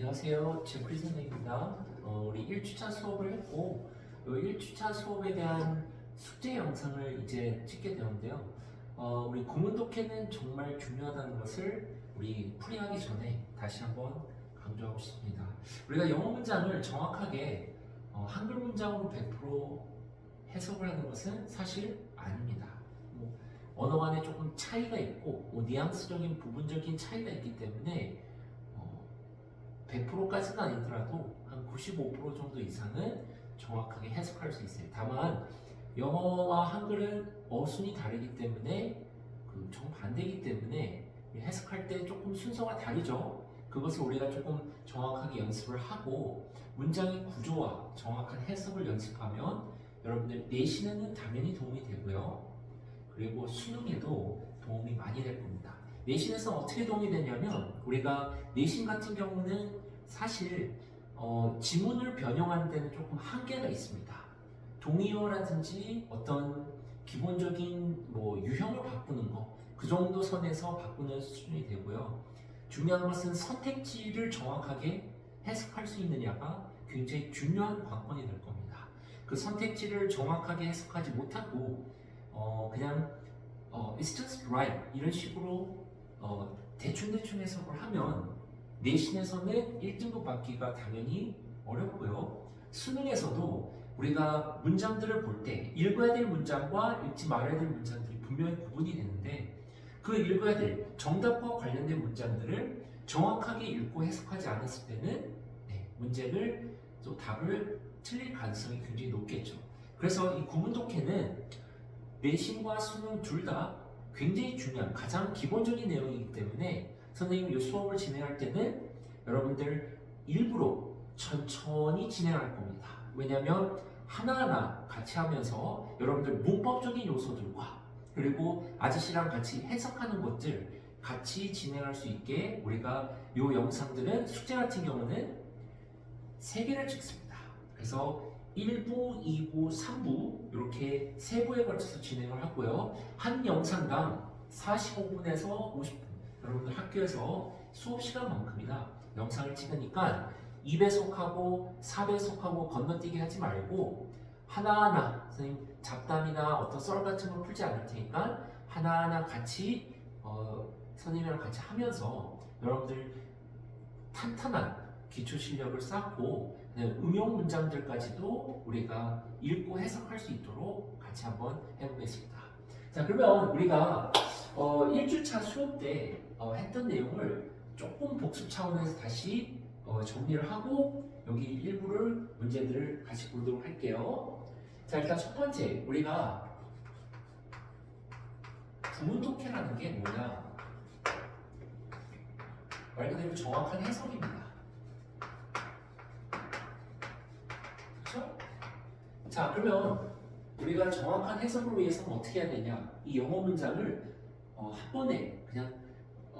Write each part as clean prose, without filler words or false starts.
안녕하세요. 제프리 선생님입니다. 우리 1주차 수업을 했고, 이 1주차 수업에 대한 숙제 영상을 이제 찍게 되었는데요. 우리 구문 독해는 정말 중요하다는 것을 우리 풀이하기 전에 다시 한번 강조하고 싶습니다. 우리가 영어 문장을 정확하게 한글 문장으로 100% 해석을 하는 것은 사실 아닙니다. 언어 간에 조금 차이가 있고, 뉘앙스적인 부분적인 차이가 있기 때문에 100%까지는 아니더라도 한 95% 정도 이상은 정확하게 해석할 수 있어요. 다만 영어와 한글은 어순이 다르기 때문에 정반대이기 때문에 해석할 때 조금 순서가 다르죠. 그것을 우리가 조금 정확하게 연습을 하고 문장의 구조와 정확한 해석을 연습하면 여러분들 내신에는 당연히 도움이 되고요. 그리고 수능에도 도움이 많이 될 겁니다. 내신에서 어떻게 도움이 되냐면 우리가 내신 같은 경우는 사실 지문을 변형하는 데는 조금 한계가 있습니다. 동의어라든지 어떤 기본적인 유형을 바꾸는 거 그 정도 선에서 바꾸는 수준이 되고요. 중요한 것은 선택지를 정확하게 해석할 수 있느냐가 굉장히 중요한 관건이 될 겁니다. 그 선택지를 정확하게 해석하지 못하고 그냥 it's just right 이런 식으로 대충대충 해석을 하면 내신에서는 1등급 받기가 당연히 어렵고요. 수능에서도 우리가 문장들을 볼 때 읽어야 될 문장과 읽지 말아야 될 문장들이 분명히 구분이 되는데 그 읽어야 될 정답과 관련된 문장들을 정확하게 읽고 해석하지 않았을 때는 문제를 또 답을 틀릴 가능성이 굉장히 높겠죠. 그래서 이 구문 독해는 내신과 수능 둘 다 굉장히 중요한 가장 기본적인 내용이기 때문에 선생님이 이 수업을 진행할 때는 여러분들 일부러 천천히 진행할 겁니다. 왜냐하면 하나하나 같이 하면서 여러분들 문법적인 요소들과 그리고 아저씨랑 같이 해석하는 것들 같이 진행할 수 있게 우리가 이 영상들은 숙제 같은 경우는 3개를 찍습니다. 그래서 1부, 2부, 3부 이렇게 3부에 걸쳐서 진행을 하고요. 한 영상당 45분에서 50분 여러분들 학교에서 수업 시간만큼이나 영상을 찍으니까 2배속하고 4배속하고 건너뛰기 하지 말고 하나하나 선생님 잡담이나 어떤 썰 같은 걸 풀지 않을 테니까 하나하나 같이 선생님이랑 같이 하면서 여러분들 탄탄한 기초 실력을 쌓고 응용 문장들까지도 우리가 읽고 해석할 수 있도록 같이 한번 해보겠습니다. 자, 그러면 우리가 1주차 수업 때 했던 내용을 조금 복습 차원에서 다시 정리를 하고 여기 일부를 문제들을 같이 보도록 할게요. 자, 일단 첫 번째 우리가 구문 독해라는 게 뭐냐? 말 그대로 정확한 해석입니다. 그렇죠? 자, 그러면 우리가 정확한 해석을 위해서는 어떻게 해야 되냐? 이 영어 문장을 한 번에 그냥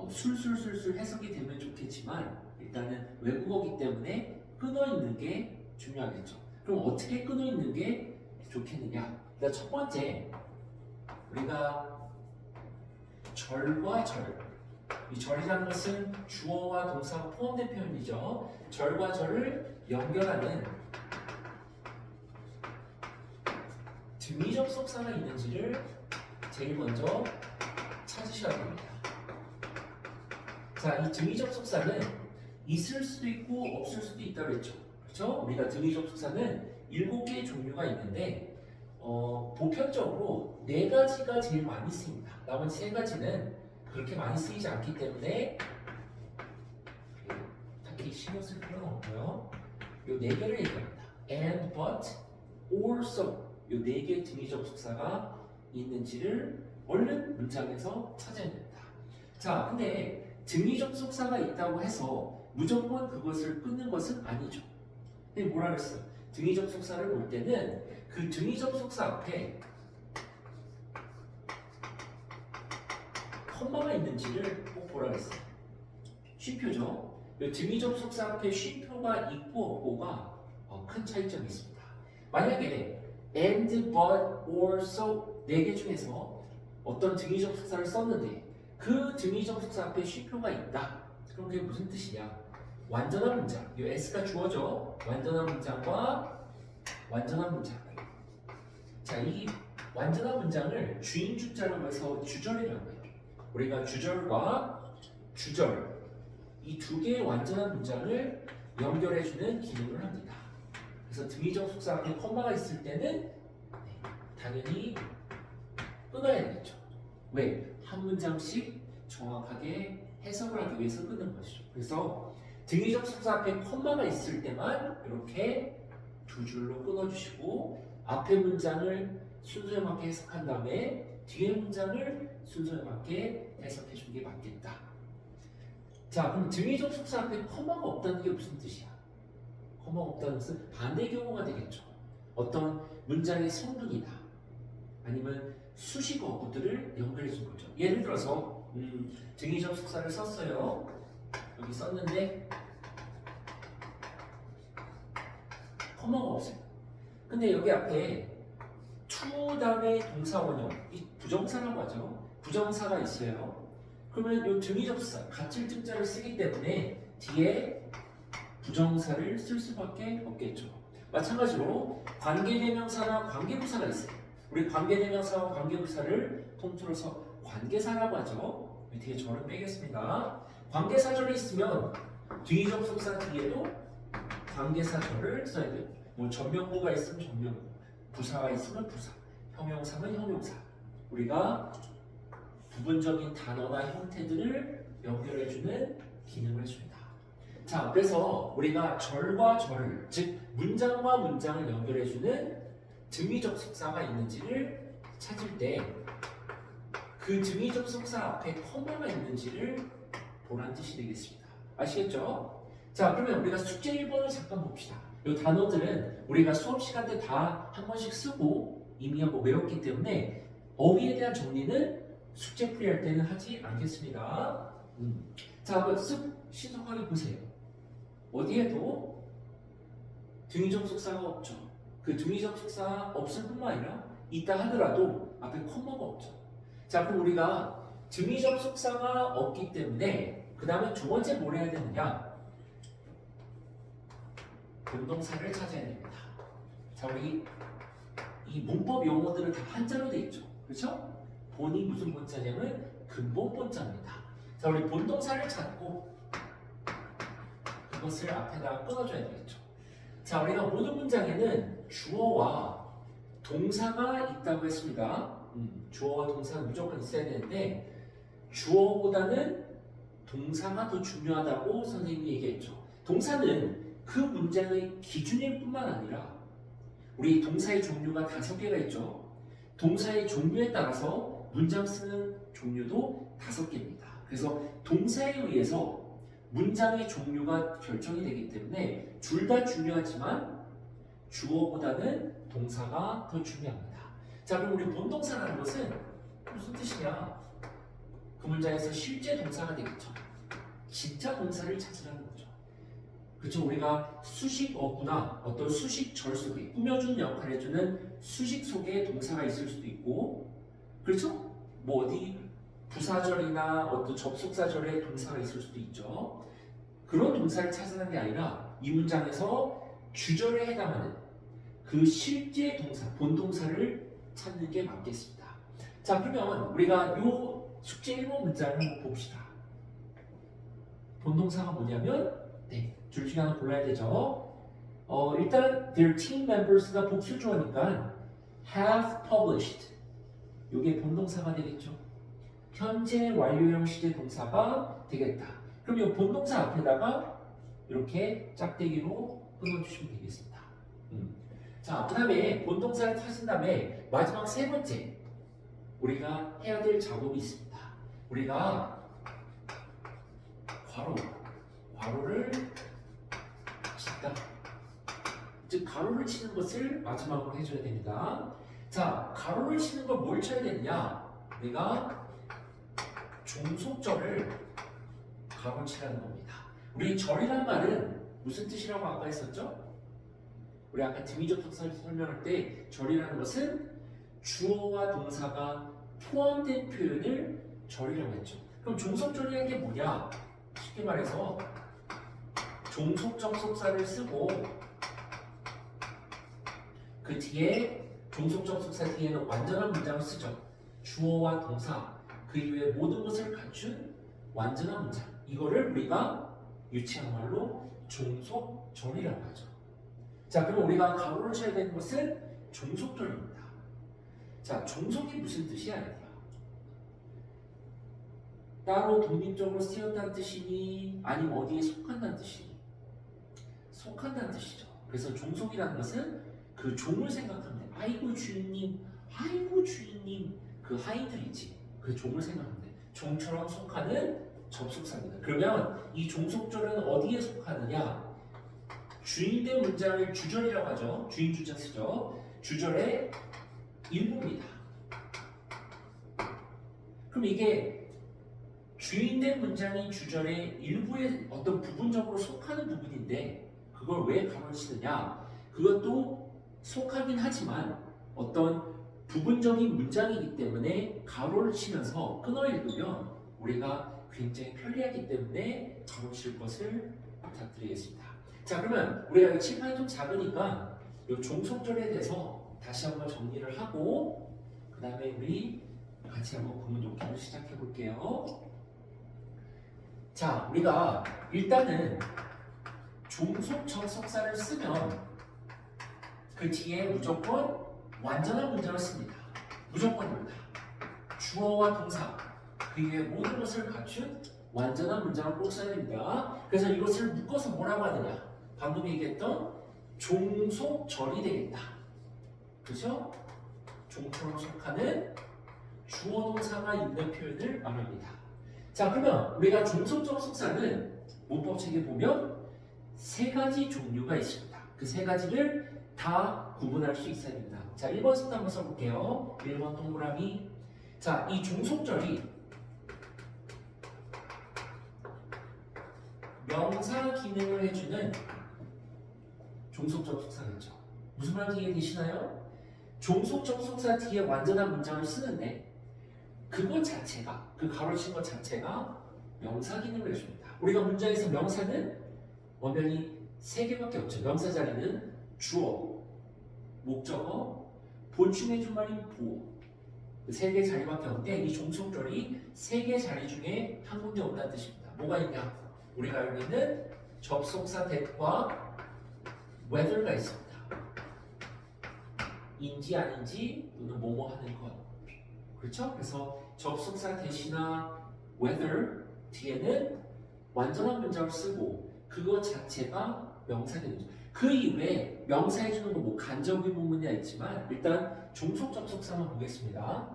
술술술술 해석이 되면 좋겠지만 일단은 외국어기 때문에 끊어 있는 게 중요하겠죠. 그럼 어떻게 끊어 있는 게 좋겠느냐? 일단 첫 번째 우리가 절과 절, 이 절이라는 것은 주어와 동사가 포함된 표현이죠. 절과 절을 연결하는 등위 접속사가 있는지를 제일 먼저 찾으셔야 됩니다. 자, 이 등위 접속사는 있을 수도 있고 없을 수도 있다고 했죠. 그렇죠? 우리가 등위 접속사는 7개의 종류가 있는데 보편적으로 4가지가 제일 많이 쓰입니다. 나머지 3가지는 그렇게 많이 쓰이지 않기 때문에 딱히 신경 쓸 필요는 없고요. 이 4개를 얘기합니다. and, but, or, so 이 4개의 등위 접속사가 있는지를 얼른 문장에서 찾아야 됩니다. 자, 근데 등위 접속사가 있다고 해서 무조건 그것을 끊는 것은 아니죠. 근데 뭐라 그랬어요? 등위 접속사를 볼 때는 그 등위 접속사 앞에 컴마가 있는지를 꼭 보라 그랬어요. 쉼표죠. 등위 접속사 앞에 쉼표가 있고 없고가 큰 차이점이 있습니다. 만약에 and, but, or, so 4개 중에서 어떤 등위 접속사를 썼는데 그 등위 접속사 앞에 쉼표가 있다. 그럼 그게 무슨 뜻이냐? 완전한 문장, 이 S가 주어져. 완전한 문장과 완전한 문장. 자, 이 완전한 문장을 주인 주자로 해서 주절이라고 해요. 우리가 주절과 주절 이 두 개의 완전한 문장을 연결해주는 기능을 합니다. 그래서 등위적 속사 앞에 컴마가 있을 때는 당연히 끊어야 되겠죠. 왜? 한 문장씩 정확하게 해석을 하기 위해서 끊는 것이죠. 그래서 등위적 속사 앞에 컴마가 있을 때만 이렇게 두 줄로 끊어주시고 앞에 문장을 순서에 맞게 해석한 다음에 뒤에 문장을 순서에 맞게 해석해 주는 게 맞겠다. 자, 그럼 등위적 속사 앞에 컴마가 없다는 게 무슨 뜻이야? 컴마가 없다는 것은 반대 경우가 되겠죠. 어떤 문장의 성분이나 아니면 수식 어구들을 연결해 준 거죠. 예를 들어서 등위적 속사를 썼어요. 여기 썼는데 컴마가 없어요. 근데 여기 앞에 to 다음에 동사 원형, 이 부정사라고 하죠. 부정사가 있어요. 그러면 이 등위적 속사, 가칠 등자를 쓰기 때문에 뒤에 부정사를 쓸 수밖에 없겠죠. 마찬가지로 관계대명사나 관계부사가 있어요. 우리 관계대명사와 관계부사를 통틀어서 관계사라고 하죠. 뒤에 절을 빼겠습니다. 관계사절이 있으면 등위적 속사 뒤에도 관계사절을 써야 돼요. 뭐 전명구가 있으면 전명구, 부사가 있으면 부사, 형용사는 형용사. 우리가 부분적인 단어나 형태들을 연결해주는 기능을 줍니다. 자, 그래서 우리가 절과 절을, 즉 문장과 문장을 연결해주는 등위적 속사가 있는지를 찾을 때 그 등위적 속사 앞에 컴마가 있는지를 보란 뜻이 되겠습니다. 아시겠죠? 자, 그러면 우리가 숙제 1번을 잠깐 봅시다. 이 단어들은 우리가 수업 시간 때 다 한 번씩 쓰고 이미 한번 외웠기 때문에 어휘에 대한 정리는 숙제 풀이할 때는 하지 않겠습니다. 자, 한번 쓱 신속하게 보세요. 어디에도 등위적 속사가 없죠. 그 등위적 속사가 없을 뿐만 아니라 있다 하더라도 앞에 컴마가 없죠. 자, 그럼 우리가 등위적 속사가 없기 때문에 그 다음에 두 번째 뭘 해야 되느냐? 본동사를 찾아야 됩니다. 자, 우리 이 문법 용어들은 다 한자로 돼 있죠. 그렇죠? 본이 무슨 본자냐면 근본 본자입니다. 자, 우리 본동사를 찾고 그것을 앞에다가 끊어줘야 되겠죠. 자, 우리가 모든 문장에는 주어와 동사가 있다고 했습니다. 주어와 동사는 무조건 있어야 되는데 주어보다는 동사가 더 중요하다고 선생님이 얘기했죠. 동사는 그 문장의 기준일 뿐만 아니라 우리 동사의 종류가 5개가 있죠. 동사의 종류에 따라서 문장 쓰는 종류도 5개입니다. 그래서 동사에 의해서 문장의 종류가 결정이 되기 때문에 둘 다 중요하지만 주어보다는 동사가 더 중요합니다. 자, 그럼 우리 본동사라는 것은 무슨 뜻이냐? 그 문장에서 실제 동사가 되겠죠. 진짜 동사를 찾으라는 거죠. 그렇죠? 우리가 수식 어구나 어떤 수식 절 속에 꾸며주는 역할을 해주는 수식 속에 동사가 있을 수도 있고, 그렇죠? 뭐 어디 부사절이나 어떤 접속사절에 동사가 있을 수도 있죠. 그런 동사를 찾으라는 게 아니라 이 문장에서 주절에 해당하는 그 실제 동사, 본동사를 찾는 게 맞겠습니다. 자, 그러면 우리가 이 숙제 1번 문장을 한번 봅시다. 본동사가 뭐냐면 둘 중에 하나 골라야 되죠. 일단 their team members가 복수주어니까 have published 이게 본동사가 되겠죠. 현재 완료형 시제 동사가 되겠다. 그럼 이 본동사 앞에다가 이렇게 짝대기로 끊어주시면 되겠습니다. 자, 그 다음에 본동사를 찾은 다음에 마지막 세 번째 우리가 해야 될 작업이 있습니다. 우리가 괄호를 친다. 즉 가로를 치는 것을 마지막으로 해줘야 됩니다. 자, 가로를 치는 걸 뭘 쳐야 되느냐? 내가 종속절을 가로 치라는 겁니다. 우리 절이란 말은 무슨 뜻이라고 아까 했었죠? 우리 아까 등위적 속사를 설명할 때 절이라는 것은 주어와 동사가 포함된 표현을 절이라고 했죠. 그럼 종속절이라는 게 뭐냐? 쉽게 말해서 종속적 속사를 쓰고 그 뒤에 종속적 속사 뒤에는 완전한 문장을 쓰죠. 주어와 동사 그 이외의 모든 것을 갖춘 완전한 문장. 이거를 우리가 유치한 말로 종속절이라고 하죠. 자, 그럼 우리가 가로를 쳐야 되는 것은 종속절입니다. 자, 종속이 무슨 뜻이야, 얘들아? 따로 독립적으로 쓰였다는 뜻이니 아니면 어디에 속한다는 뜻이니? 속한다는 뜻이죠. 그래서 종속이라는 것은 그 종을 생각하면 돼. 아이고 주인님, 아이고 주인님, 그 하인들이지. 그 종을 생각하면 돼. 종처럼 속하는 접속사입니다. 그러면 이 종속절은 어디에 속하느냐? 주인된 문장을 주절이라고 하죠. 주인 주자 쓰죠. 주절의 일부입니다. 그럼 이게 주인된 문장이 주절의 일부의 어떤 부분적으로 속하는 부분인데 그걸 왜 가로를 치느냐? 그것도 속하긴 하지만 어떤 부분적인 문장이기 때문에 가로를 치면서 끊어 읽으면 우리가 굉장히 편리하기 때문에 가로 칠 것을 부탁드리겠습니다. 자, 그러면 우리가 칠판이 좀 작으니까 이 종속절에 대해서 다시 한번 정리를 하고 그 다음에 우리 같이 한번 구문 독해를 시작해 볼게요. 자, 우리가 일단은 종속접속사를 쓰면 그 뒤에 무조건 완전한 문장을 씁니다. 무조건입니다. 주어와 동사 그 이외의 모든 것을 갖춘 완전한 문장을 꼭 써야 됩니다. 그래서 이것을 묶어서 뭐라고 하느냐? 방금 얘기했던 종속절이 되겠다. 그렇죠? 종처럼 속하는 주어 동사가 있는 표현을 말합니다. 자, 그러면 우리가 종속적 속사는 문법책에 보면 세 가지 종류가 있습니다. 그 세 가지를 다 구분할 수 있어야 됩니다. 자, 1번부터 한번 써볼게요. 1번 동그라미. 자, 이 종속절이 명사 기능을 해주는 종속적 속사겠죠. 무슨 말인지 이해되시나요? 종속적 속사 뒤에 완전한 문장을 쓰는데 그것 자체가, 그 가로친 것 자체가 명사 기능을 해줍니다. 우리가 문장에서 명사는 엄연히 세 개밖에 없죠. 명사 자리는 주어, 목적어, 보충의 주말인 보어. 그 세 개 자리밖에 없는데 이 종속절이 세 개 자리 중에 한 군데 온다는 뜻입니다. 뭐가 있냐? 우리가 알고 있는 접속사 that과 whether가 있습니다. 인지 아닌지 또는 뭐뭐 하는 것. 그렇죠? 그래서 접속사 that이나 whether 뒤에는 완전한 문장을 쓰고 그것 자체가 명사되는 거죠. 그 이외에 명사해주는 거 뭐 간접 의문문이야 있지만 일단 종속 접속사만 보겠습니다.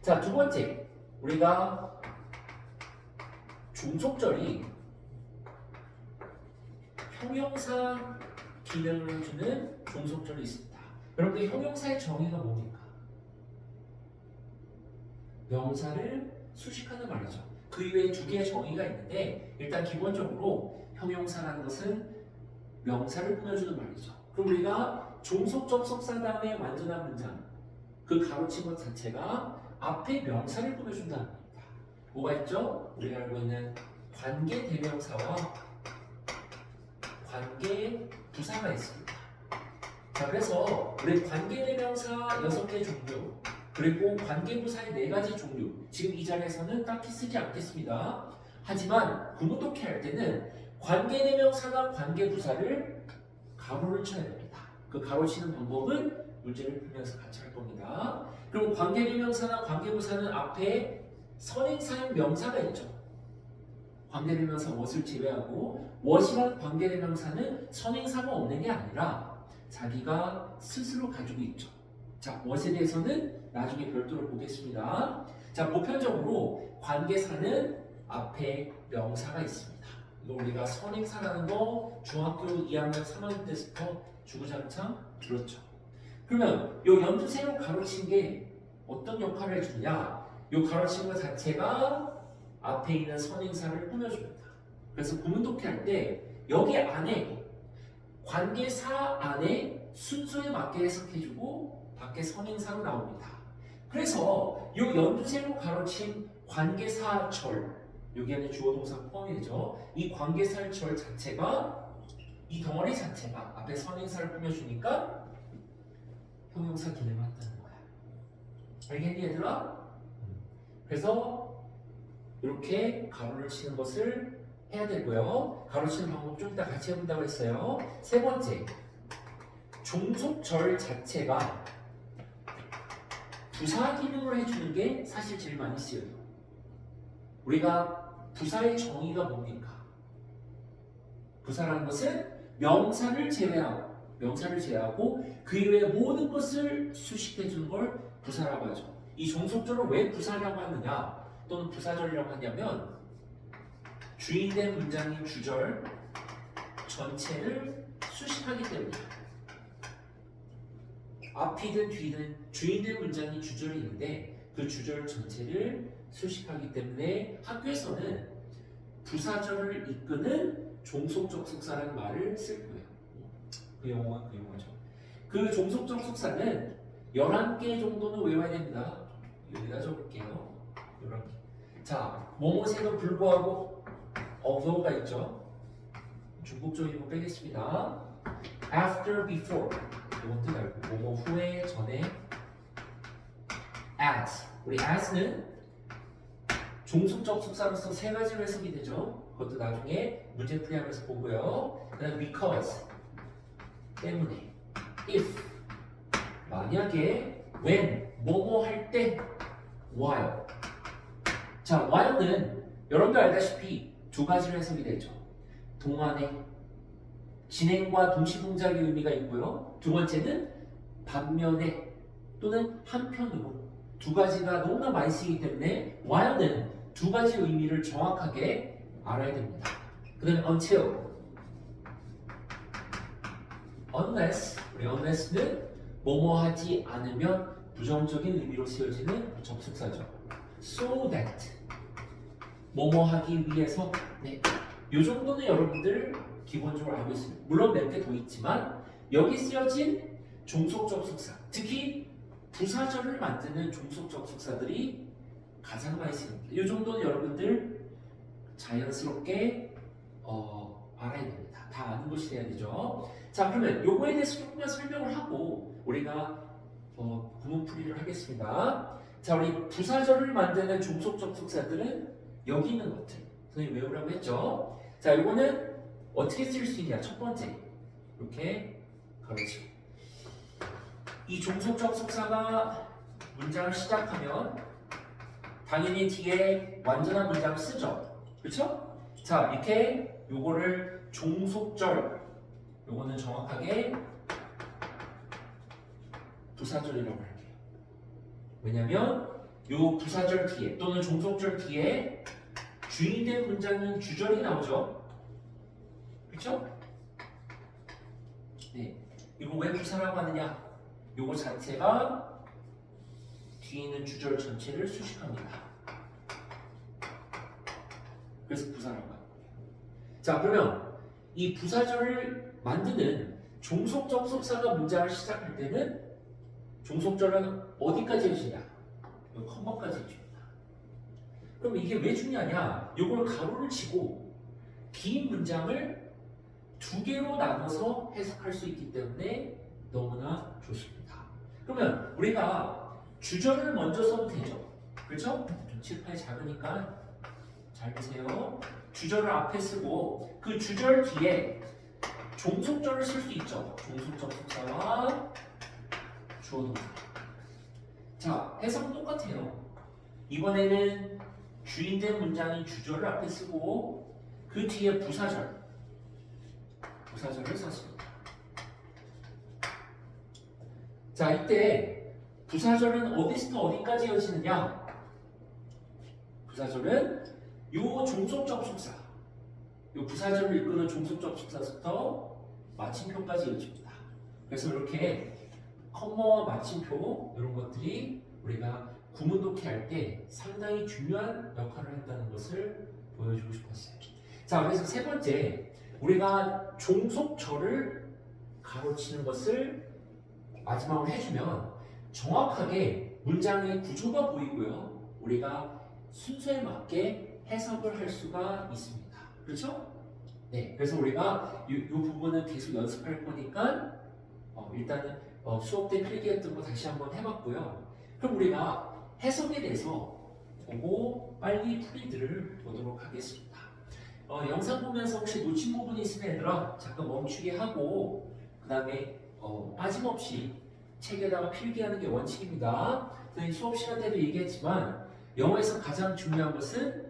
자, 두 번째 우리가 종속절이 형용사 기능을 해주는 종속절이 있습니다. 여러분들 형용사의 정의가 뭡니까? 명사를 수식하는 말이죠. 그 이외에 두 개의 정의가 있는데 일단 기본적으로 형용사라는 것은 명사를 꾸며주는 말이죠. 그럼 우리가 종속 접속사 다음에 완전한 문장 그 가로친 것 자체가 앞에 명사를 꾸며준다는 겁니다. 뭐가 있죠? 우리가 알고 있는 관계 대명사와 관계 부사가 있습니다. 자, 그래서 우리 관계 대명사 6개 종류 그리고 관계 부사의 4가지 종류 지금 이 자리에서는 딱히 쓰지 않겠습니다. 하지만 구문 독해할 때는 관계 대명사나 관계 부사를 가로를 쳐야 됩니다. 그 가로 치는 방법은 문제를 풀면서 같이 할 겁니다. 그럼 관계 대명사나 관계 부사는 앞에 선행사인 명사가 있죠. 관계 대명사 what을 제외하고 what이란 관계 대명사는 선행사가 없는 게 아니라 자기가 스스로 가지고 있죠. 자, what에 대해서는 나중에 별도로 보겠습니다. 자, 보편적으로 관계사는 앞에 명사가 있습니다. 이거 우리가 선행사라는 거 중학교 2학년 3학년 때부터 주구장창 들었죠. 그러면 이 연두세로 가로친 게 어떤 역할을 해주느냐? 이 가로친 것 자체가 앞에 있는 선행사를 꾸며줍니다. 그래서 구문 독해할 때 여기 안에 관계사 안에 순서에 맞게 해석해주고 밖에 선행사로 나옵니다. 그래서 이 연두세로 가로친 관계사절 여기 안에 주어 동사 포함이 되죠. 이 관계사절 자체가 이 덩어리 자체가 앞에 선행사를 꾸며주니까 형용사 기능을 한다는 거야. 알겠니 얘들아? 그래서 이렇게 가로를 치는 것을 해야 되고요. 가로 치는 방법 좀 이따 같이 해본다고 했어요. 세 번째, 종속절 자체가 부사 기능을 해주는 게 사실 제일 많이 쓰여요. 우리가 부사의 정의가 뭡니까? 부사라는 것은 명사를 제외하고 그 이외의 모든 것을 수식해 주는 걸 부사라고 하죠. 이 종속절을 왜 부사라고 하느냐 또는 부사절이라고 하냐면 주인된 문장인 주절 전체를 수식하기 때문이야. 앞이든 뒤든 주인된 문장이 주절이 있는데 그 주절 전체를 수식하기 때문에 학교에서는 부사절을 이끄는 종속적 숙사라는 말을 쓸 거예요. 그 용어가 그 용어죠. 그 종속적 숙사는 11개 정도는 외워야 됩니다. 여기다 적을게요. 11개. 자, 뭐뭐색은 불구하고 although가 있죠. 중국적인 거 빼겠습니다. after, before 이건 뜻 알고 뭐뭐 후에, 전에 as 우리 as는 종속적 숙사로서 세 가지로 해석이 되죠. 그것도 나중에 문제풀이하면서 보고요. 그 다음 because 때문에 if 만약에 when 뭐뭐 할 때 while 자 while는 여러분들 알다시피 두 가지로 해석이 되죠. 동안에 진행과 동시동작의 의미가 있고요. 두 번째는 반면에 또는 한편으로 두 가지가 너무나 많이 쓰이기 때문에 while는 두 가지 의미를 정확하게 알아야 됩니다. 그 다음에 until 우리 unless는 뭐뭐 하지 않으면 부정적인 의미로 쓰여지는 접속사죠. so that 뭐뭐 하기 위해서 이 정도는 여러분들 기본적으로 알고 있습니다. 물론 몇 개 더 있지만 여기 쓰여진 종속적 숙사 특히 부사절을 만드는 종속적 숙사들이 가장 많이 쓰입니다. 이 정도는 여러분들 자연스럽게 알아야 됩니다. 다 아는 것이 돼야 되죠. 자 그러면 요거에 대해서 조금만 설명을 하고 우리가 구문풀이를 하겠습니다. 자 우리 부사절을 만드는 종속적 숙사들은 여기 있는 것들 선생님 외우라고 했죠. 자 요거는 어떻게 쓸 수 있냐. 첫 번째 이렇게 가르치고 이 종속적 숙사가 문장을 시작하면 당연히 뒤에 완전한 문장을 쓰죠. 그렇죠? 자 이렇게 요거를 종속절 요거는 정확하게 부사절이라고 할게요. 왜냐면 요 부사절 뒤에 또는 종속절 뒤에 주인된 문장인 주절이 나오죠. 그렇죠? 네. 이거 왜 부사라고 하느냐? 요거 자체가 뒤에 있는 주절 전체를 수식합니다. 그래서 부사라고 합니다. 자 그러면 이 부사절을 만드는 종속적 숙사가 문장을 시작할 때는 종속절은 어디까지 해주냐? 요 컴마까지 해줍니다. 그럼 이게 왜 중요하냐? 요걸 가로를 치고 긴 문장을 두 개로 나눠서 해석할 수 있기 때문에 너무나 좋습니다. 그러면 우리가 주절을 먼저 써도 되죠? 그렇죠? 좀 칠판이 작으니까 잘 보세요. 주절을 앞에 쓰고 그 주절 뒤에 종속절을 쓸 수 있죠. 종속적 숙사와 주어 동사. 자, 해석은 똑같아요. 이번에는 주인된 문장인 주절을 앞에 쓰고 그 뒤에 부사절을 썼습니다. 자, 이때 부사절은 어디서부터 어디까지 이어지느냐? 부사절은 요 종속적 숙사, 요 부사절을 이끄는 종속적 숙사부터 마침표까지 이어집니다. 그래서 이렇게 컴마와 마침표 이런 것들이 우리가 구문 독해할 때 상당히 중요한 역할을 한다는 것을 보여주고 싶었어요. 자, 그래서 세 번째, 우리가 종속절을 가로치는 것을 마지막으로 해주면 정확하게 문장의 구조가 보이고요. 우리가 순서에 맞게 해석을 할 수가 있습니다. 그렇죠? 네, 그래서 우리가 이 부분은 계속 연습할 거니까 일단은 수업 때 필기했던 거 다시 한번 해봤고요. 그럼 우리가 해석에 대해서 보고 빨리 풀이들을 보도록 하겠습니다. 영상 보면서 혹시 놓친 부분이 있으면 얘들아 잠깐 멈추게 하고 그 다음에 빠짐없이 책에다가 필기하는 게 원칙입니다. 선생님 수업 시간 때도 얘기했지만 영어에서 가장 중요한 것은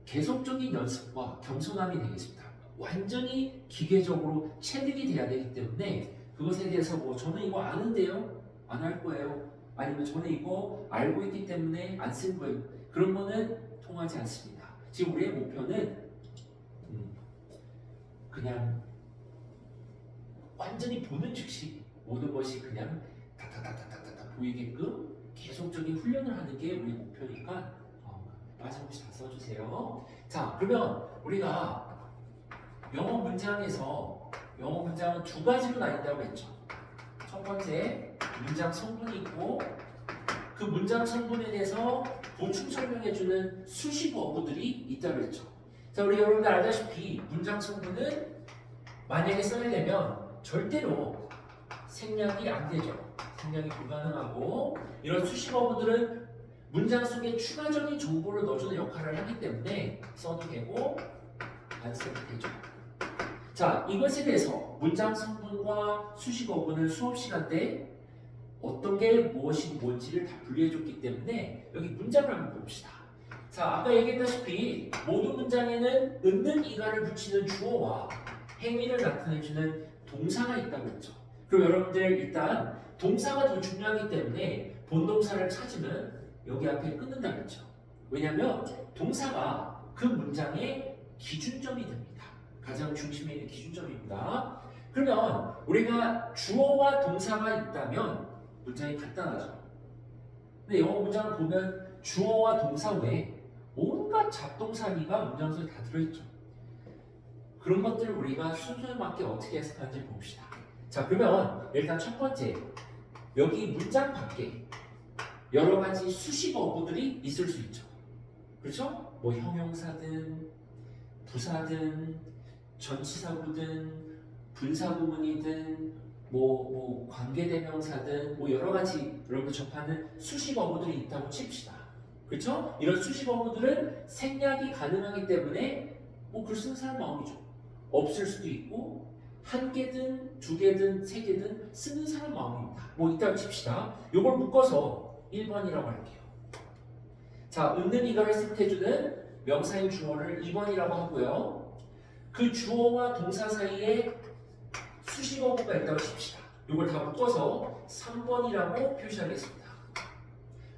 계속적인 연습과 겸손함이 되겠습니다. 완전히 기계적으로 체득이 돼야 되기 때문에 그것에 대해서 뭐 저는 이거 아는데요? 안 할 거예요. 아니면 저는 이거 알고 있기 때문에 안 쓴 거예요. 그런 거는 통하지 않습니다. 지금 우리의 목표는 그냥 완전히 보는 즉시 모든 것이 그냥 다다다다다다 보이게끔 계속적인 훈련을 하는 게 우리 목표니까 빠짐없이 다 써주세요. 자, 그러면 우리가 영어 문장은 두 가지로 나뉜다고 했죠. 첫 번째, 문장 성분이 있고 그 문장 성분에 대해서 보충 설명해주는 수식 어구들이 있다고 했죠. 자, 우리 여러분들 알다시피 문장 성분은 만약에 써야 되면 절대로 생략이 안 되죠. 생략이 불가능하고 이런 수식 어구들은 문장 속에 추가적인 정보를 넣어주는 역할을 하기 때문에 써도 되고 안 써도 되죠. 자, 이것에 대해서 문장 성분과 수식 어구는 수업 시간 때 어떤 게 무엇이 뭔지를 다 분리해줬기 때문에 여기 문장을 한번 봅시다. 자, 아까 얘기했다시피 모든 문장에는 있는 이가를 붙이는 주어와 행위를 나타내주는 동사가 있다고 했죠. 그럼 여러분들 일단 동사가 더 중요하기 때문에 본동사를 찾으면 여기 앞에 끊는다고 했죠. 왜냐하면 동사가 그 문장의 기준점이 됩니다. 가장 중심에 있는 기준점입니다. 그러면 우리가 주어와 동사가 있다면 문장이 간단하죠. 근데 영어 문장을 보면 주어와 동사 외에 온갖 잡동사니가 문장 속에 다 들어있죠. 그런 것들을 우리가 순서에 맞게 어떻게 해석하는지 봅시다. 자, 그러면 일단 첫 번째, 여기 문장 밖에 여러 가지 수식 어구들이 있을 수 있죠. 그렇죠? 뭐 형용사든 부사든 전치사구든 분사구문이든 뭐 관계대명사든 뭐 여러 가지 여러분들 접하는 수식 어구들이 있다고 칩시다. 그렇죠? 이런 수식 어구들은 생략이 가능하기 때문에 글 쓰는 사람 마음이죠. 없을 수도 있고 한 개든 두 개든 세 개든 쓰는 사람 마음입니다. 뭐 있다고 칩시다. 이걸 묶어서 1번이라고 할게요. 자, 있는 이가를 해석해주는 명사인 주어를 2번이라고 하고요. 그 주어와 동사 사이에 수식 어구가 있다고 칩시다. 이걸 다 묶어서 3번이라고 표시하겠습니다.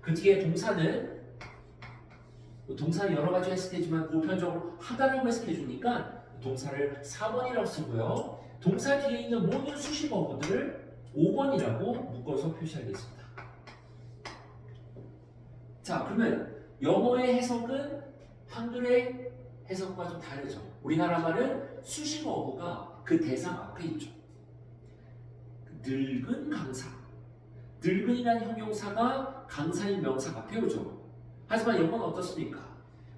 그 뒤에 동사는 여러 가지 해석해주지만 보편적으로 하다라고 해석해주니까 동사를 4번이라고 쓰고요. 동사 뒤에 있는 모든 수식 어구들을 5번이라고 묶어서 표시하겠습니다. 자, 그러면 영어의 해석은 한글의 해석과 좀 다르죠. 우리나라 말은 수식 어구가 그 대상 앞에 있죠. 늙은 강사. 늙은이라는 형용사가 강사인 명사 앞에 오죠. 하지만 영어는 어떻습니까?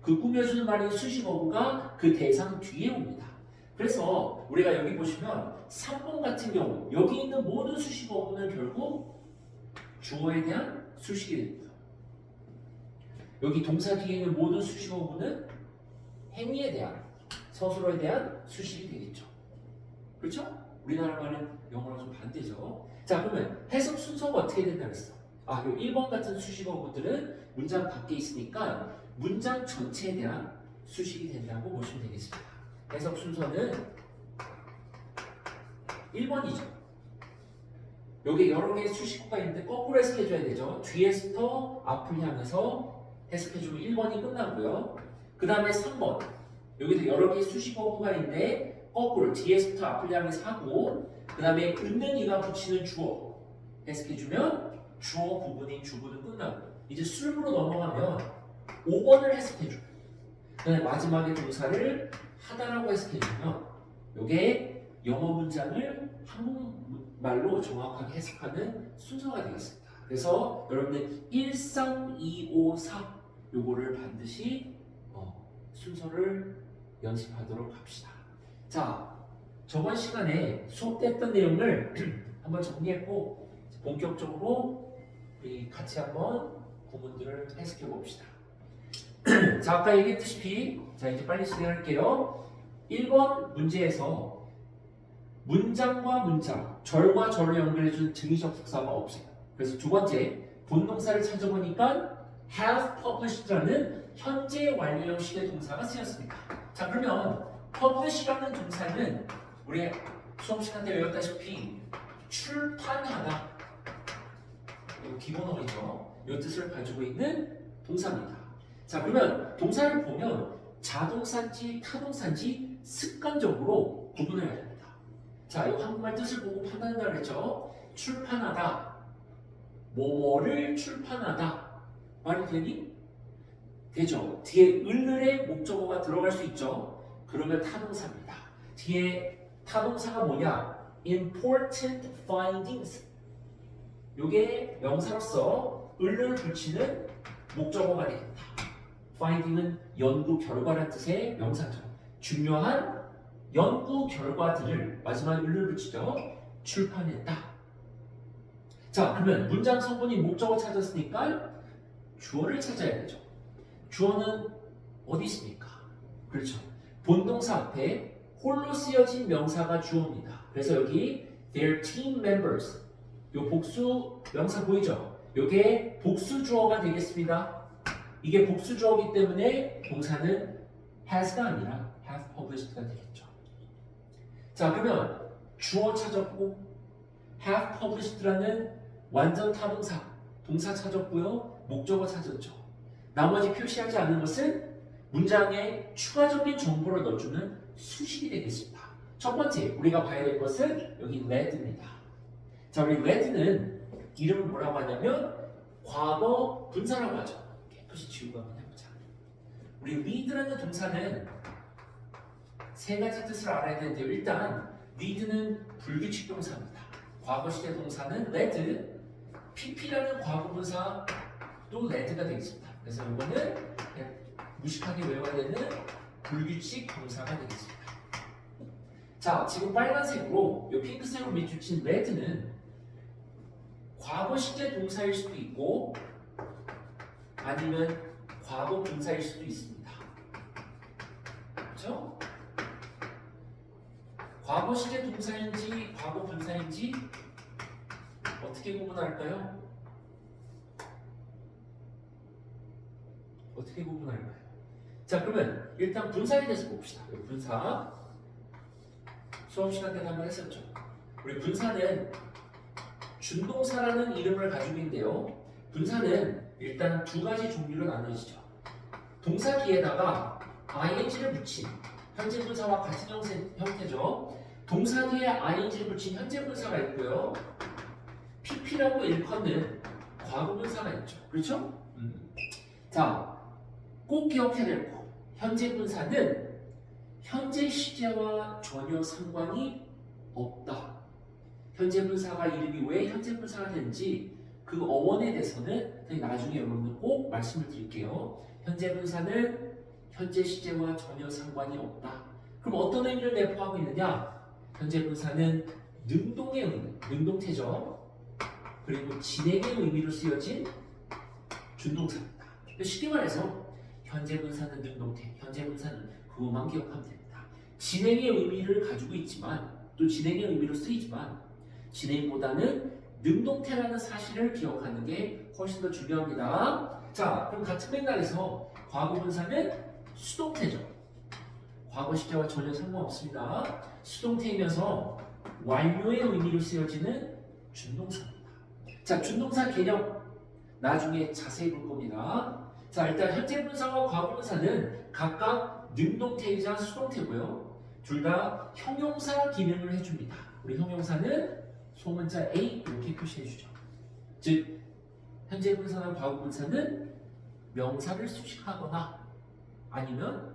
그 꾸며주는 말인 수식 어구가 그 대상 뒤에 옵니다. 그래서 우리가 여기 보시면 3번 같은 경우 여기 있는 모든 수식 어구는 결국 주어에 대한 수식이 됩니다. 여기 동사 뒤에 있는 모든 수식 어구는 행위에 대한 서술어에 대한 수식이 되겠죠. 그렇죠? 우리나라 말은 영어랑 좀 반대죠. 자, 그러면 해석 순서가 어떻게 된다고 했어? 요 1번 같은 수식 어구들은 문장 밖에 있으니까 문장 전체에 대한 수식이 된다고 보시면 되겠습니다. 해석 순서는 1번이죠. 여기 여러 개의 수식어가 있는데 거꾸로 해석해줘야 되죠. 뒤에부터 앞을 향해서 해석해주면 1번이 끝나고요. 그 다음에 3번. 여기도 여러 개의 수식어가 있는데 거꾸로 뒤에부터 앞을 향해서 하고 그 다음에 있는 이가 붙이는 주어 해석해주면 주어 부분인 주부는 끝나고 이제 술부로 넘어가면 5번을 해석해줘요. 그 다음에 마지막에 동사를 하다라고 해석해주면 이게 영어 문장을 한국말로 정확하게 해석하는 순서가 되겠습니다. 그래서 여러분들 1, 3, 2, 5, 4 요거를 반드시 순서를 연습하도록 합시다. 자, 저번 시간에 수업됐던 내용을 한번 정리했고 본격적으로 우리 같이 한번 구문들을 해석해 봅시다. 자, 아까 얘기했다시피 자 이제 빨리 진행할게요. 1번 문제에서 문장과 문장, 절과 절을 연결해준 증의적 속사가 없어요. 그래서 두 번째 본동사를 찾아보니까 have published라는 현재 완료 형식의 동사가 쓰였습니다. 자, 그러면 publish라는 동사는 우리 수업 시간 때 외웠다시피 출판하다, 이거 기본어이죠. 이 뜻을 가지고 있는 동사입니다. 자, 그러면 동사를 보면 자동사인지 타동사인지 습관적으로 구분해야 됩니다. 자, 이 한국말 뜻을 보고 판단한다 그랬죠. 출판하다, 뭐뭐를 출판하다 말이 되니? 되죠. 뒤에 을의 목적어가 들어갈 수 있죠. 그러면 타동사입니다. 뒤에 타동사가 뭐냐? important findings. 요게 명사로서 을을 붙이는 목적어가 되겠다. finding은 연구 결과란 뜻의 명사죠. 중요한 연구 결과들을 마지막에 을을 붙이죠. 출판했다. 자, 그러면 문장 성분이 목적어 찾았으니까 주어를 찾아야 되죠. 주어는 어디 있습니까? 그렇죠. 본동사 앞에 홀로 쓰여진 명사가 주어입니다. 그래서 여기 their team members, 요 복수 명사 보이죠? 요게 복수 주어가 되겠습니다. 이게 복수 주어이기 때문에 동사는 has가 아니라 have published가 되겠죠. 자, 그러면 주어 찾았고 have published라는 완전 타동사, 동사 찾았고요. 목적어 찾았죠. 나머지 표시하지 않은 것은 문장에 추가적인 정보를 넣어주는 수식이 되겠습니다. 첫 번째 우리가 봐야 될 것은 여기 read입니다. 자, 우리 read는 이름을 뭐라고 하냐면 과거 분사라고 하죠. 깨끗이 지우고 한번 해보자. 우리 read라는 동사는 세 가지 뜻을 알아야 되는데요. 일단 read는 불규칙 동사입니다. 과거 시제 동사는 read, pp라는 과거 분사도 read가 되겠습니다. 그래서 이거는 그냥 무식하게 외워야 되는 불규칙 동사가 되겠습니다. 자, 지금 빨간색으로 이 핑크색으로 밑줄친 read는 과거 시제 동사일 수도 있고 아니면 과거 분사일 수도 있습니다. 그렇죠? 과거 시제 동사인지 과거 분사인지 어떻게 구분할까요? 어떻게 구분할까요? 자, 그러면 일단 분사에 대해서 봅시다. 분사 수업 시간 때 한번 했었죠. 우리 분사는 준동사라는 이름을 가지고 있는데요. 분사는 일단 두 가지 종류로 나뉘어지죠. 동사 뒤에다가 ing를 붙인 현재 분사와 같은 형태죠. 동사 뒤에 ing를 붙인 현재 분사가 있고요. pp라고 일컫는 과거 분사가 있죠. 그렇죠? 자, 꼭 기억해야 될 거. 현재 분사는 현재 시제와 전혀 상관이 없다. 현재 분사가 이름이 왜 현재 분사가 되는지 그 어원에 대해서는 나중에 여러분들 꼭 말씀을 드릴게요. 현재 분사는 현재 시제와 전혀 상관이 없다. 그럼 어떤 의미를 내포하고 있느냐? 현재 분사는 능동의 의미, 능동태죠. 그리고 진행의 의미로 쓰여진 준동사입니다. 쉽게 말해서 현재 분사는 능동태, 현재 분사는 그것만 기억하면 됩니다. 진행의 의미를 가지고 있지만 또 진행의 의미로 쓰이지만 진행보다는 능동태라는 사실을 기억하는 게 훨씬 더 중요합니다. 자, 그럼 같은 맥락에서 과거 분사는 수동태죠. 과거 시제와 전혀 상관없습니다. 수동태이면서 완료의 의미로 쓰여지는 준동사입니다. 자, 준동사 개념 나중에 자세히 볼 겁니다. 자, 일단 현재 분사와 과거 분사는 각각 능동태이자 수동태고요. 둘 다 형용사 기능을 해줍니다. 우리 형용사는 소문자 A 이렇게 표시해주죠. 즉, 현재 분사나 과거 분사는 명사를 수식하거나 아니면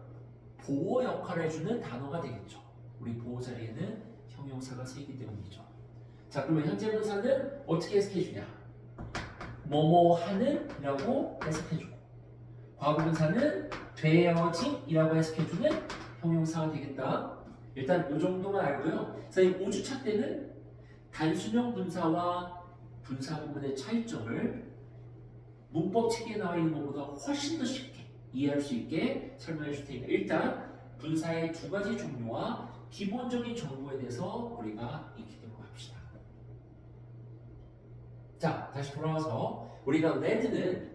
보호 역할을 해주는 단어가 되겠죠. 우리 보호 자리에는 형용사가 쓰이기 때문이죠. 자, 그러면 현재 분사는 어떻게 해석해주냐? 뭐뭐 하는 이라고 해석해주고 과거 분사는 되어진 이라고 해석해주는 형용사가 되겠다. 일단 이 정도만 알고요. 선생님 5주차 때는 단순형 분사와 분사 구문의 차이점을 문법 책에 나와 있는 것보다 훨씬 더 쉽게 이해할 수 있게 설명해 줄 테니까 일단 분사의 두 가지 종류와 기본적인 정보에 대해서 우리가 익히도록 합시다. 자, 다시 돌아와서 우리가 red는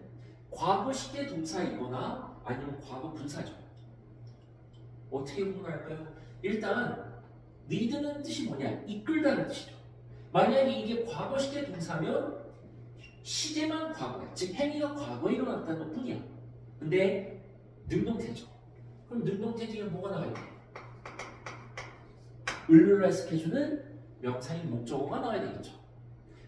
과거 시제 동사이거나 아니면 과거 분사죠. 어떻게 구분할까요? 일단 lead는 뜻이 뭐냐? 이끌다는 뜻이죠. 만약에 이게 과거 시제 동사면 시제만 과거야. 즉 행위가 과거에 일어났다는 것 뿐이야. 근데 능동태죠. 그럼 능동태 뒤에 뭐가 나와야 돼? 을룰로 해석해주는 명사인 목적어가 나와야 되겠죠.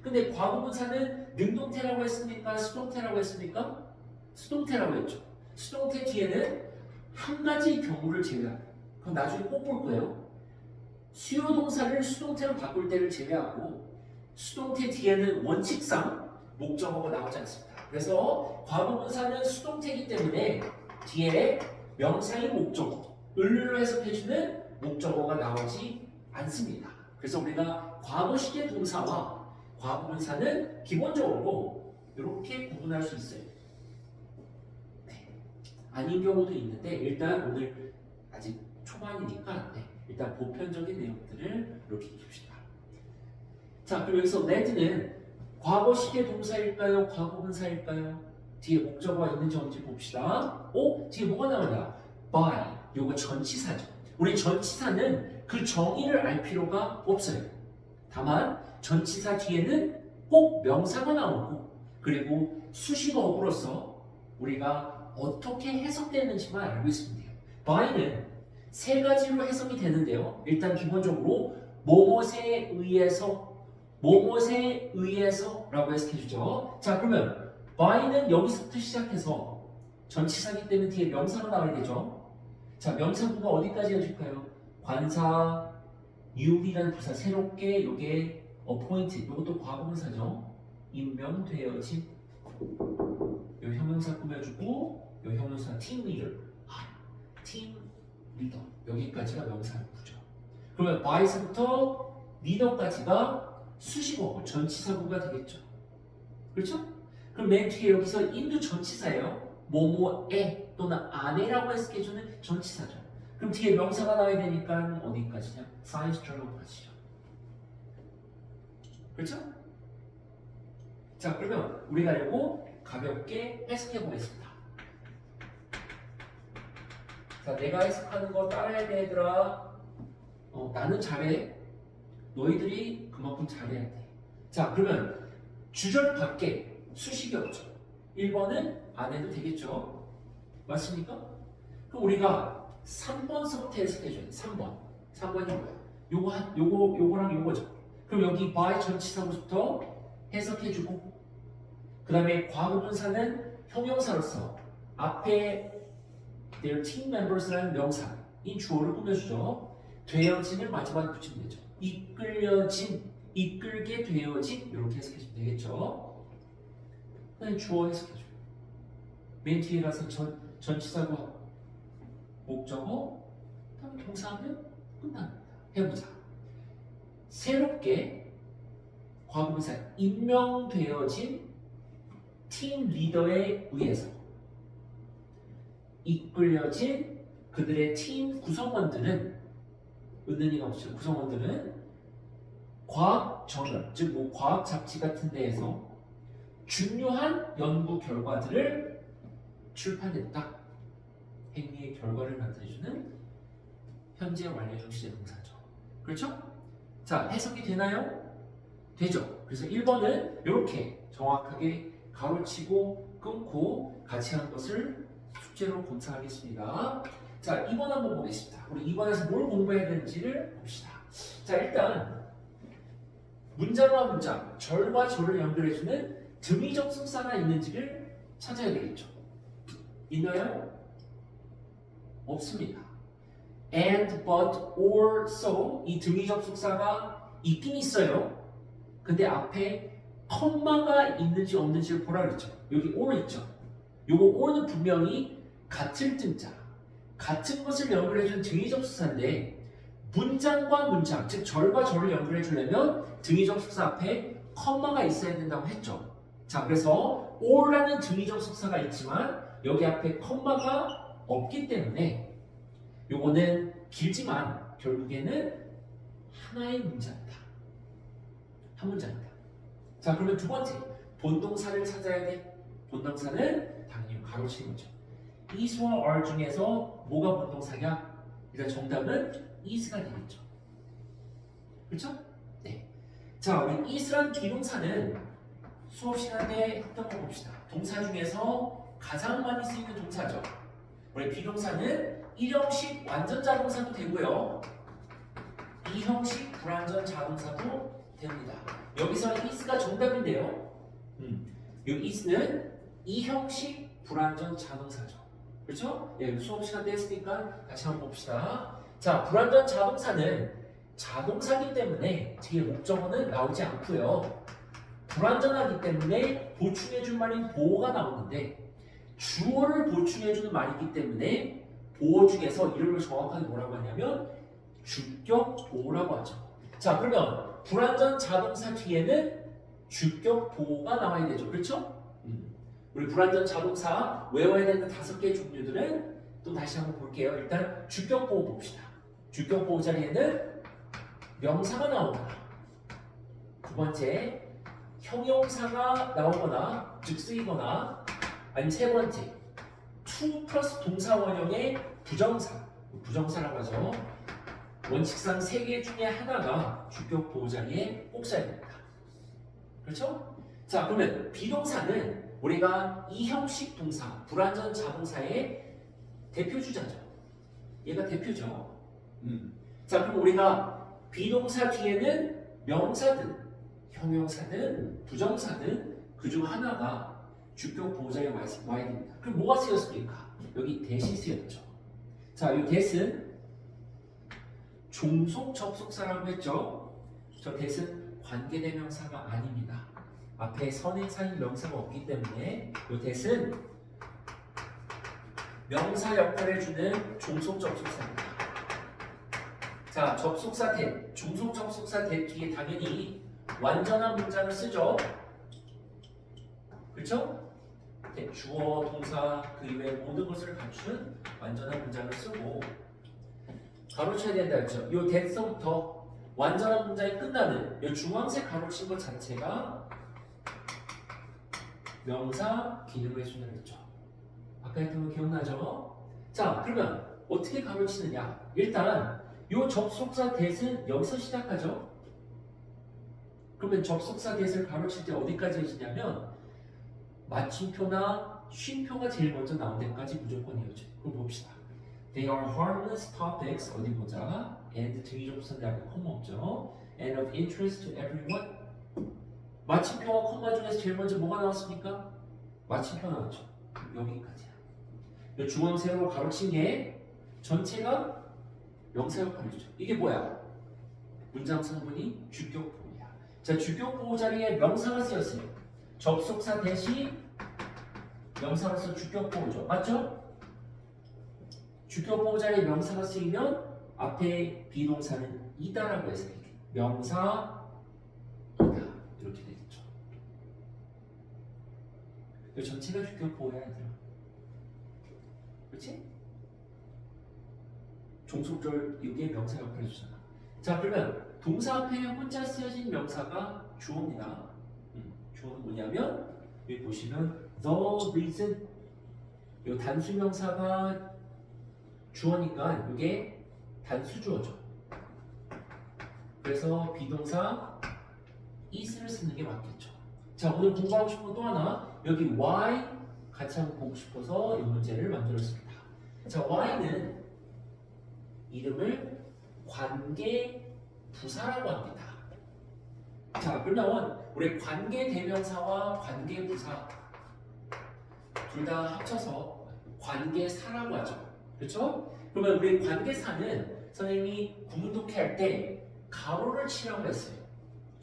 근데 과거분사는 능동태라고 했습니까? 수동태라고 했습니까? 수동태라고 했죠. 수동태 뒤에는 한 가지 경우를 제외하고, 그럼 나중에 꼭 볼 거예요. 수요동사를 수동태로 바꿀 때를 제외하고 수동태 뒤에는 원칙상 목적어가 나오지 않습니다. 그래서 과거분사는 수동태이기 때문에 뒤에 명사인 목적어, 을룰로 해석해주는 목적어가 나오지 않습니다. 그래서 우리가 과거 시제 동사와 과거분사는 기본적으로 이렇게 구분할 수 있어요. 네. 아닌 경우도 있는데 일단 오늘 아직 초반이니까 일단 보편적인 내용들을 이렇게 익힙시다. 자, 그럼 여기서 red는 과거 시제 동사일까요? 과거분사일까요? 뒤에 목적어가 있는지 없는지 봅시다. 뒤에 뭐가 나오냐? by. 요거 전치사죠. 우리 전치사는 그 정의를 알 필요가 없어요. 다만 전치사 뒤에는 꼭 명사가 나오고 그리고 수식어구로서 우리가 어떻게 해석되는지만 알고 있으면 돼요. by는 세 가지로 해석이 되는데요. 일단 기본적으로 뭐뭇에 의해서라고 해석해주죠. 자, 그러면 by는 여기서부터 시작해서 전치사기 때문에 뒤에 명사가 나와야 되죠. 자, 명사구가 어디까지 해줄까요? 관사, new이라는 부사 새롭게 요게 appointed, 요것도 과거분사죠. 임명되어진. 요 형용사 꾸며주고 요 형용사 team leader, team leader 여기까지가 명사구죠. 그러면 by에서부터 leader까지가 수식어고 전치사구가 되겠죠. 그렇죠? 그럼 맨 뒤에 여기서 in도 전치사예요. 뭐뭐에 또는 안에라고 해석해주는 전치사죠. 그럼 뒤에 명사가 나와야 되니까 어디까지냐? science journal까지죠. 그렇죠? 자, 그러면 우리가 이거 가볍게 해석해 보겠습니다. 자, 내가 해석하는 거 따라해야 돼, 얘들아. 나는 잘해. 너희들이 그만큼 잘해야 돼. 자, 그러면 주절 밖에 수식이 없죠. 1번은 안 해도 되겠죠. 맞습니까? 그럼 우리가 3번서부터 해석해줘야 돼. 3번이 뭐야? 요거랑 요거죠. 그럼 여기 by 전치사부터 해석해주고 그 다음에 과거분사는 형용사로서 앞에 their team members라는 명사인 주어를 꾸며주죠. 되어진을 마지막에 붙이면 되죠. 이끌려진, 이끌게 되어진 이렇게 해석해주면 되겠죠. 그 다음에 주어 해석해줘요. 맨 뒤에 가서 전치사고 목적어 그 다음에 동사하면 끝납니다. 해보자. 새롭게 과거분사 임명되어진 팀 리더에 의해서 이끌려진 그들의 팀 구성원들은 은은이가 없죠. 구성원들은 과학 저널, 즉 뭐 과학 잡지 같은 데에서 중요한 연구 결과들을 출판했다. 행위의 결과를 나타내주는 현재 완료형 시제 동사죠. 그렇죠? 자, 해석이 되나요? 되죠. 그래서 1번은 이렇게 정확하게 가로치고 끊고 같이 한 것을 숙제로 검사하겠습니다. 자, 2번 한번 보겠습니다. 우리 2번에서 뭘 공부해야 되는지를 봅시다. 자, 일단 문장과 문장, 절과 절을 연결해주는 등위 접속사가 있는지를 찾아야 되겠죠. 있나요? 없습니다. and, but, or, so 이 등위 접속사가 있긴 있어요. 근데 앞에 컴마가 있는지 없는지를 보라 그랬죠. 여기 or 있죠. 요거 or는 분명히 같을 등자, 같은 것을 연결해준 등위 접속사인데 문장과 문장, 즉 절과 절을 연결해주려면 등위 접속사 앞에 컴마가 있어야 된다고 했죠. 자, 그래서 or라는 등위 접속사가 있지만 여기 앞에 컴마가 없기 때문에 요거는 길지만 결국에는 하나의 문장이다. 한 문장이다. 자, 그러면 두 번째 본동사를 찾아야 돼. 본동사는 당연히 가로치는 거죠. is와 are 중에서 뭐가 본동사냐? 일단 정답은 is가 되겠죠. 그렇죠? 네. 자, 우리 is란 비동사는 수업 시간에 했던 거 봅시다. 동사 중에서 가장 많이 쓰이는 동사죠. 우리 비동사는 1형식 완전 자동사도 되고요. 2형식 불완전 자동사도 됩니다. 여기서 is가 정답인데요. 이 is는 2형식 불완전 자동사죠. 그렇죠? 예, 수업 시간 때 했으니까 같이 한번 봅시다. 자, 불완전 자동사는 자동사기 때문에 뒤에 목적어는 나오지 않고요. 불완전하기 때문에 보충해줄 말인 보어가 나오는데 주어를 보충해주는 말이기 때문에 보어 중에서 이름을 정확하게 뭐라고 하냐면 주격 보어라고 하죠. 자, 그러면 불완전 자동사 뒤에는 주격 보어가 나와야 되죠. 그렇죠? 우리 불완전 자동사 외워야 되는 5개의 종류들은 또 다시 한번 볼게요. 일단 주격 보어 봅시다. 주격 보어 자리에는 명사가 나오거나 두 번째 형용사가 나오거나 즉 쓰이거나 아니면 세 번째 to 플러스 동사 원형의 부정사라고 하죠. 원칙상 3개 중에 하나가 주격 보호 자리에 꼭 써야 됩니다. 그렇죠? 자, 그러면 비동사는 우리가 2형식 동사, 불완전 자동사의 대표 주자죠. 얘가 대표죠. 자, 그럼 우리가 비동사 뒤에는 명사든 형용사든 부정사든 그중 하나가 주격 보호자에 와야 됩니다. 그럼 뭐가 쓰였습니까? 여기 대시 쓰였죠. 자, 이 대는 종속 접속사라고 했죠. 저 대는 관계대명사가 아닙니다. 앞에 선행사인 명사가 없기 때문에 이 대는 명사 역할을 해주는 종속 접속사입니다. 자, 접속사 대, 종속 접속사 대 뒤에 당연히 완전한 문장을 쓰죠. 그렇죠? 주어, 동사, 그 이외의 모든 것을 갖춘 완전한 문장을 쓰고 가로쳐야 된다 했죠. 이 대서부터 완전한 문장이 끝나는 이 주황색 가로친 것 자체가 명사 기능을 해주는 거죠. 아까 했던 거 기억나죠? 자, 그러면 어떻게 가로치느냐? 일단 이 접속사 대는 여기서 시작하죠. 그러면 접속사 대를 가로칠 때 어디까지 해주냐면 마침표나 쉼표가 제일 먼저 나온 데까지 무조건 이어져. 그럼 봅시다. They are harmless topics. 어디 보자. And 등위 접속사인데 앞에 콤마 없죠. And of interest to everyone. 마침표와 콤마 중에서 제일 먼저 뭐가 나왔습니까? 마침표 나왔죠. 여기까지야. 이 주황색으로 가로친 게 전체가 명사 역할을 해주죠. 이게 뭐야? 문장 성분이 주격 보호야. 자, 주격 보호 자리에 명사가 쓰였어요. 접속사 대시 명사로서 주격 보호죠. 맞죠? 주격 보호 자리에 명사가 쓰이면 앞에 비동사는 이다라고 해서 명사 이다 이렇게 되겠죠. 이 전체가 주격 보호야 얘들아. 그렇지? 종속절 이게 명사 역할을 해주잖아. 자, 그러면 동사 앞에 혼자 쓰여진 명사가 주어입니다. 주어는 뭐냐면 여기 보시면 the reason 이 단수 명사가 주어니까 이게 단수 주어죠. 그래서 비동사 is를 쓰는 게 맞겠죠. 자, 오늘 공부하고 싶은 거 또 하나 여기 why 같이 한번 보고 싶어서 이 문제를 만들었습니다. 자, why는 이름을 관계 부사라고 합니다. 자, 그러면 우리 관계 대명사와 관계 부사 둘 다 합쳐서 관계사라고 하죠. 그렇죠? 그러면 우리 관계사는 선생님이 구문독해 할 때 가로를 치라고 했어요.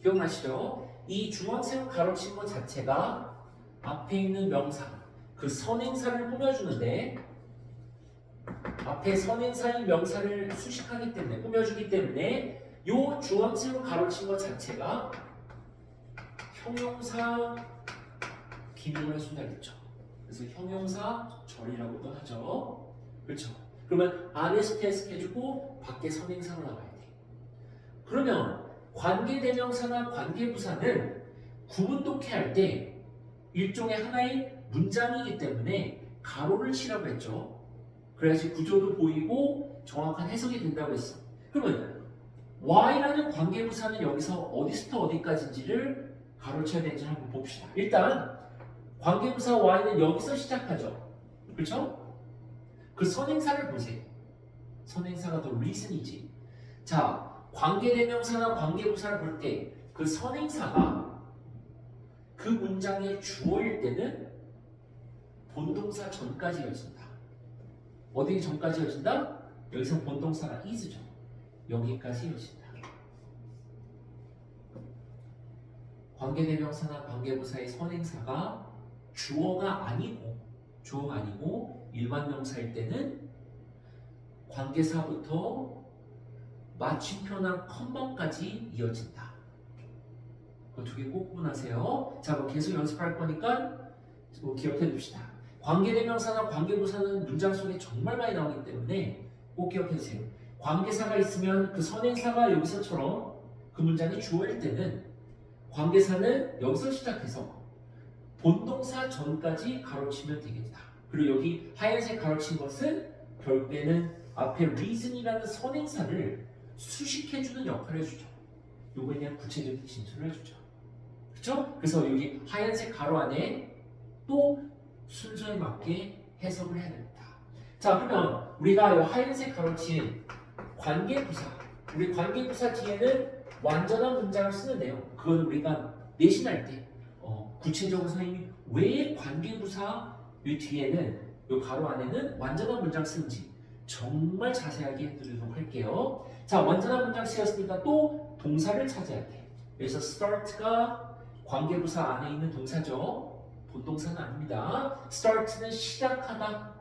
기억나시죠? 이 주황색 가로친 것 자체가 앞에 있는 명사, 그 선행사를 꾸며주는데 앞에 선행사인 명사를 수식하기 때문에 꾸며주기 때문에 요 주황색으로 가로친 것 자체가 형용사 기능을 해준다 했죠. 그래서 형용사 절이라고도 하죠. 그렇죠? 그러면 안에서 해석해주고 밖에 선행사로 나와야 돼. 그러면 관계대명사나 관계부사는 구분 독해할 때 일종의 하나의 문장이기 때문에 가로를 치라고 했죠. 그래야지 구조도 보이고 정확한 해석이 된다고 했어. 그러면 Y라는 관계부사는 여기서 어디서부터 어디까지인지를 가로쳐야 되는지 한번 봅시다. 일단 관계부사 Y는 여기서 시작하죠. 그렇죠? 그 선행사를 보세요. 선행사가 더 reason이지. 자, 관계대명사나 관계부사를 볼 때 그 선행사가 그 문장의 주어일 때는 본동사 전까지 이어진다. 어디 전까지 이어진다? 여기서 본동사가 is죠. 여기까지 이어진다. 관계대명사나 관계부사의 선행사가 주어가 아니고 일반 명사일 때는 관계사부터 마침표나 컴마까지 이어진다. 그 두 개 꼭 구분하세요. 자, 그럼 계속 연습할 거니까 기억해 둡시다. 관계대명사나 관계부사는 문장 속에 정말 많이 나오기 때문에 꼭 기억해 주세요. 관계사가 있으면 그 선행사가 여기서처럼 그 문장이 주어일 때는 관계사는 여기서 시작해서 본동사 전까지 가로치면 되겠다. 그리고 여기 하얀색 가로친 것은 결국에는 앞에 reason이라는 선행사를 수식해주는 역할을 해주죠. 요거에 대한 구체적인 진술을 해주죠. 그렇죠? 그래서 여기 하얀색 가로 안에 또 순서에 맞게 해석을 해야 됩니다. 자, 그러면 우리가 이 하얀색 가로친 관계부사, 우리 관계부사 뒤에는 완전한 문장을 쓰는데요. 그건 우리가 내신할 때 구체적으로 선생님이 왜 관계부사 이 뒤에는 이 가로 안에는 완전한 문장 쓰는지 정말 자세하게 해드리도록 할게요. 자, 완전한 문장 쓰였으니까 또 동사를 찾아야 돼. 그래서 start가 관계부사 안에 있는 동사죠. 본동사는 아닙니다. start는 시작하다,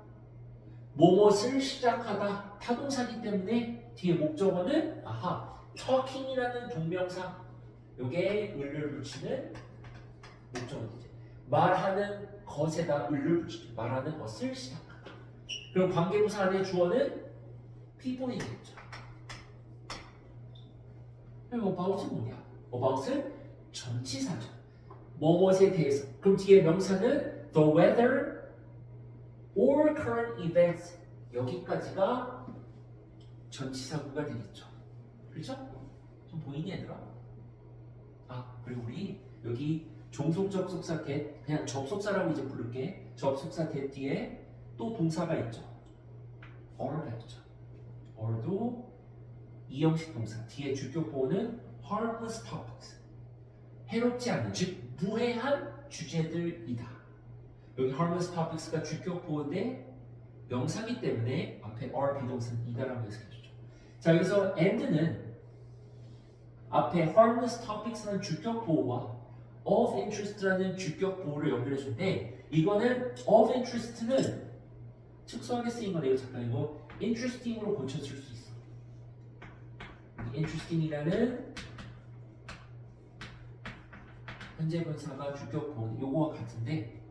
무엇을 시작하다, 타동사이기 때문에 뒤에 목적어는 talking이라는 동명사, 요게 을을 붙이는 목적어이죠. 말하는 것에다 을을 붙이죠. 말하는 것을 시작하다. 그럼 관계부사 안에 주어는 people이겠죠. 그럼 about은 뭐냐? about은 전치사죠. 무엇에 대해서. 그럼 뒤에 명사는 the weather or current events, 여기까지가 전치사구가 되겠죠. 그렇죠? 좀 보이니 얘들아? 그리고 우리 여기 종속 접속사 that, 그냥 접속사라고 이제 부를게. 접속사 that 뒤에 또 동사가 있죠. or가 있죠. or도 이형식 동사, 뒤에 주격 보호는 harmless topics, 해롭지 않은, 즉 무해한 주제들이다. 여기 harmless topics가 주격 보호인데 명사기 때문에 앞에 are 비동사는 이다라고 해석해주죠. 자, 여기서 and는 앞에 harmless topics라는 주격 보호와 of interest라는 주격 보호를 연결해주는데, 이거는 of interest는 특수하게 쓰인 거네요. 잠깐 이거 interesting으로 고쳐줄 수 있어. interesting이라는 현재 분사가 주격 보호, 요거와 같은데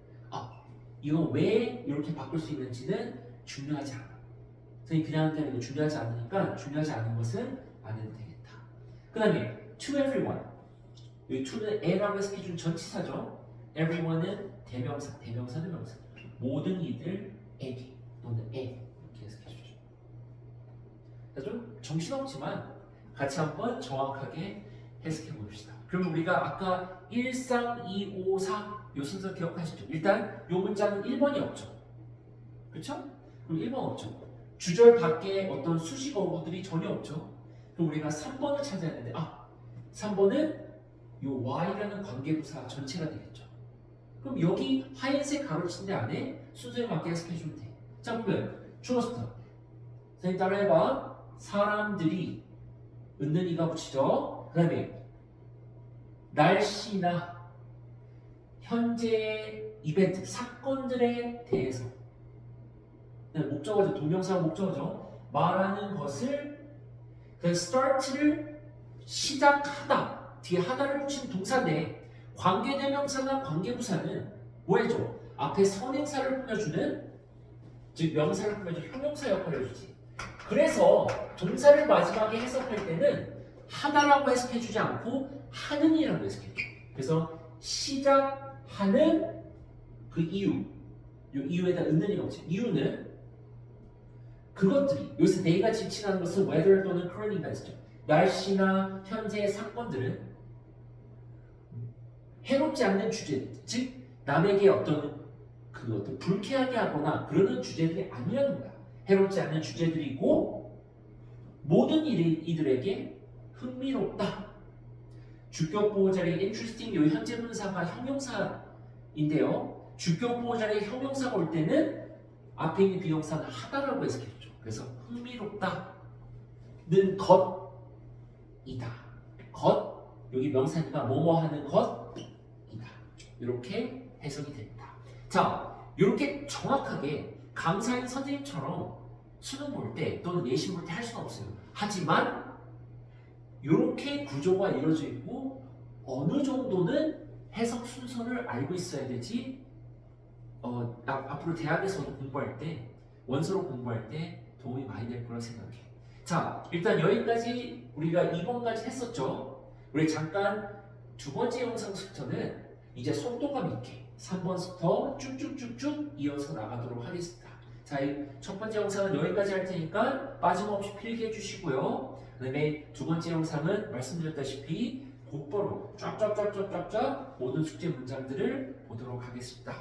이거 왜 이렇게 바꿀 수 있는지는 중요하지 않아. 선생님 그냥 이거 중요하지 않으니까 중요하지 않은 것은 안 해도 되겠다. 그 다음에 to everyone, 여기 to는 에라고 해석해준 전치사죠. everyone은 대명사, 대명사는 명사, 모든 이들에게 또는 에 이렇게 해석해주죠. 좀 정신없지만 같이 한번 정확하게 해석해 봅시다. 그럼 우리가 아까 1, 3, 2, 5, 4 요 순서 기억하시죠? 일단 요 문장은 1번이 없죠. 그렇죠? 그럼 1번 없죠. 주절 밖에 어떤 수식 어구들이 전혀 없죠. 그럼 우리가 3번을 찾아야 되는데 3번은 요 y라는 관계부사 전체가 되겠죠. 그럼 여기 하얀색 가로친 데 안에 순서에 맞게 해석해주면 돼. 자, 그러면 주어부터 선생님 따라해봐. 사람들이 은는 이가 붙이죠. 그 다음에 날씨나 현재 이벤트, 사건들에 대해서 목적어죠. 동명사 목적어죠. 말하는 것을 그 start를 시작하다 뒤에 하다를 붙인 동사인데 관계대명사나 관계부사는 뭐 해줘? 앞에 선행사를 꾸며주는 즉 명사를 꾸며주는 형용사 역할을 해주지. 그래서 동사를 마지막에 해석할 때는 하다라고 해석해주지 않고 하는이라고 해석해줘. 그래서 시작하는 그 이유, 이 이유에다 은는이가 없지. 이유는 그것들이 여기서 내가 지칭하는 것은 weather 또는 current events죠. 날씨나 현재의 사건들은 해롭지 않는 주제, 즉 남에게 어떤 불쾌하게 하거나 그러는 주제들이 아니라는 거야. 해롭지 않는 주제들이고 모든 이들에게 흥미롭다. 주격 보호 자리에 interesting 요 현재 분사가 형용사인데요. 주격 보호 자리에 형용사가 올 때는 앞에 있는 비동사는 하다라고 해석했죠. 그래서 흥미롭다는 것이다. 것 여기 명사니까 뭐뭐 하는 것이다. 이렇게 해석이 됩니다. 자, 이렇게 정확하게 강사인 선생님처럼 수능 볼 때 또는 내신 볼 때 할 수는 없어요. 하지만 이렇게 구조가 이루어져 있고 어느 정도는 해석 순서를 알고 있어야 되지 앞으로 대학에서도 공부할 때 원서로 공부할 때 도움이 많이 될 거라 생각해. 자, 일단 여기까지 우리가 2번까지 했었죠. 우리 잠깐 두 번째 영상부터는 이제 속도감 있게 3번부터 쭉쭉쭉쭉 이어서 나가도록 하겠습니다. 자, 첫 번째 영상은 여기까지 할 테니까 빠짐없이 필기해 주시고요. 그 다음에 두 번째 영상은 말씀드렸다시피 곧바로 쫙쫙쫙쫙쫙 모든 숙제 문장들을 보도록 하겠습니다.